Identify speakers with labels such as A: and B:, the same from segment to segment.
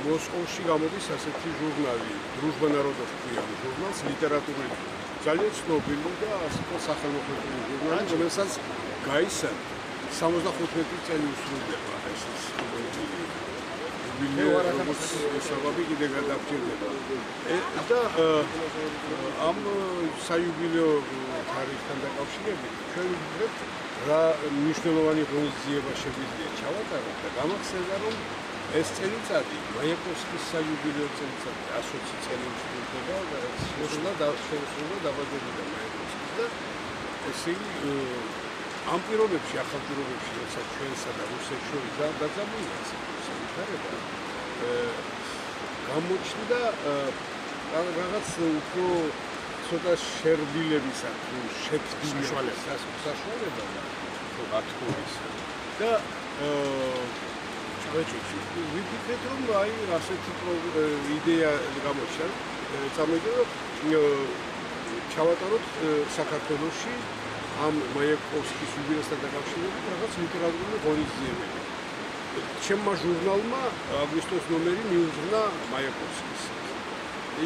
A: მოსკოვში გამოდის ასეთი ჟურნალი, დრუჟბა ნაროდов ქვია ჟურნალს, ლიტერატურული ძალიან ცნობილი და ასეთი სახელმწიფო ჟურნალი, რომელსაც გაისა 75 წელი უსრულდება ეს საბაბი კიდე გადაგჭირდება. და ამ საიუბილეო თარიღთან დაკავშირებით ჩვენ ვიგებთ რა მნიშვნელოვანი ღონისძიება შეგვიძლია ჩავატაროთ და გამახსენდა რომ ეს წელიწადი მაიაკოვსკის საიუბილეო წელიწადი 120 წელი უსრულდება და შეუსრულდა დაბადებიდან მაიაკოვსკის და ესე ამ პირობებში ახალ პირობებში როცა ჩვენსა და რუსეთს შორის დაძაბულია სამყარო გამოჩნდა რაღაც უფრო ცოტა შერბილებისა თუ შეფრთხილების საშუალება და ათქურის და ვიფიქრეთ რომ აი ასეთი იდეა გამოჩნდა წამოიდგა რომ ჩავატაროთ საქართველოში ამ მაიაკოვსკის იუბილეასთან დაკავშირებით რაღაც ლიტერატურული ღონისძიებები. ჩემმა ჟურნალმა აგვისტოს ნომერი მიუძღვნა მაიაკოვსკის.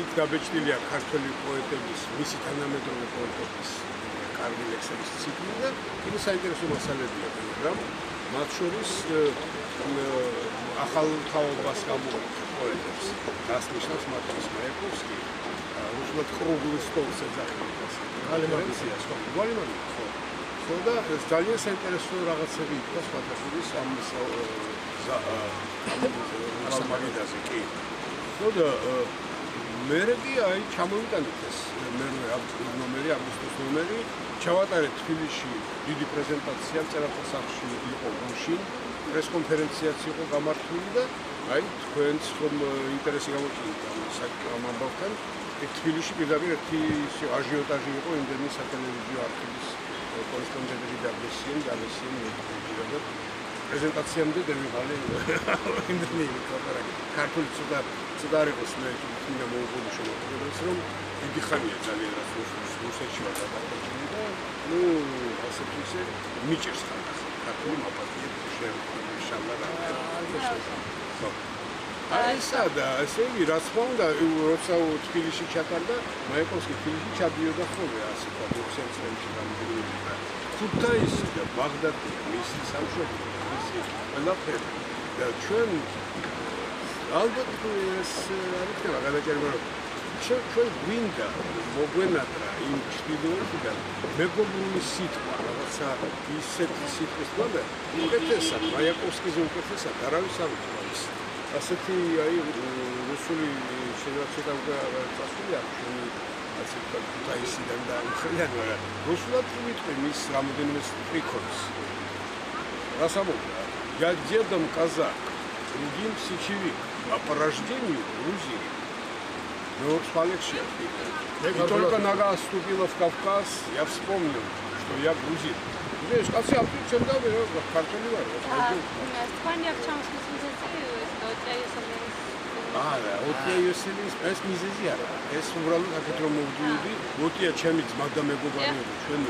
A: იქ დაბეჭდილია ქართველი პოეტების, მისი თანამედროვე პოეტების კარგი ლექსების ციკლი და კიდევ საინტერესო მასალებია, მაგრამ მათ შორის ახალ თაობას გამოუცხადებს პოეტებს. დასნიშნავს მათთვის მაიაკოვსკი, რუსულად კრუგლის სტოლს ეძახიან. ალემანციას ხო? ხო და ძალიან საინტერესო რაღაცები იყო სხვადასხვა ამ მაგიდაზე კი. ხო და მე კი აი ჩამოვიტანეთ ეს ნომერი, აგვისტოს ნომერი, ჩავატარეთ თბილისში დიდი პრეზენტაცია, წერალთა სახლში იყო გუშინ, პრესკონფერენციაც იყო გამართული და აი თქვენც ხომ ინტერესი გამოჩნდა ამ ამბავთან. თბილისში პირდაპირ ერთი აჟიოტაჟი იყო იმდენი სატელევიზიო არქივის კორესპონდენტები დაგესიენ პრეზენტაციამდე დევიღალე იმდენი ქართული ცოტა არ იყოს მე თვითონ მოუგონი შემოგვიდეს რომ დიდი ხანია ძალიან რაც რუსეთში ვარ გადაყვანილი და ნუ ასე ისე მიჭირს ხალხს ქართული მაპატიე შეშალა ხო აი სადა ესე იგი რა თქმა უნდა როცა თბილისში ჩატარდა მაიაკოვსკი თბილისში ჩადიოდა ხოლმე ასე თქვა 20 წელიწადში რამდენიმე ქუთაისი და ბაღდადი მისი სამშობლო მისი ყველაფერი და ჩვენ ალბათ ეს არ იქნება გადაჭერება რომ ჩვენ გვინდა მოგვენატრა იმ ჩრდილოეთიდან მეგობრული სიტყვა რაღაცა ისეთი სიტყვის და უკეთესად მაიაკოვსკიზე უკეთესად არავის არ უთქვამს ასეთი აი რუსული შეიძლება უკვე წასულია ჩვენი ასე ქუთაისიდან და მხრიდან მაგრამ რუსულად ვიტყვი მის რამოდენიმე სტრიქონს расамовка я дедом казак другим сечевик а по рождению грузин но в Палексия и только нога ступила в Кавказ я вспомнил что я грузин видишь как я чем да картоли вар
B: Испания в чем смысле
A: არა, ოტია იოსელინს ეს მიზეზია. ეს უბრალოდ აქეთ რომ მოვდიოდი, ოტია ჩემი ძმა და მეგობარები, ჩვენ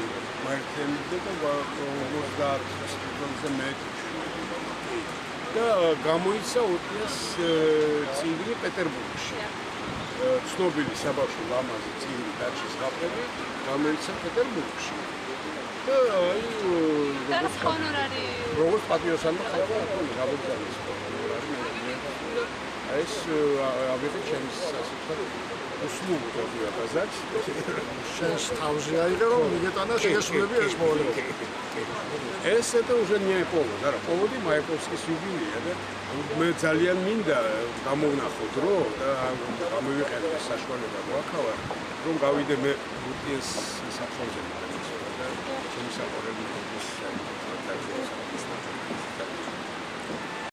A: მაერთიანებდა და 50 წელზე მე და გამოიცა ოტიას წიგნი პეტერბურგში. ცნობილი საბავშვო ლამაზი წიგნი დაჩის გაფრები გამოიცა პეტერბურგში. და აი როგორც პატრიოტსა და ხალხი გამოიცა ეს აბეთე ჩემს სასწრაფოდ უსმულ პრობლემა გაზაც
C: შენს თავზე აიღე რომ მიგეტანა შეესრულები ეს მოვალეობა
A: ეს это уже не повод да повоდი მაიაკოვსკის იუბილეა და მე ძალიან მინდა გამოვნახო დრო და გამოვიყენო საშუალება მოაქავა რომ გავიდე მე ბუტიეს საფრთხეზე და ჩემი საყვარელი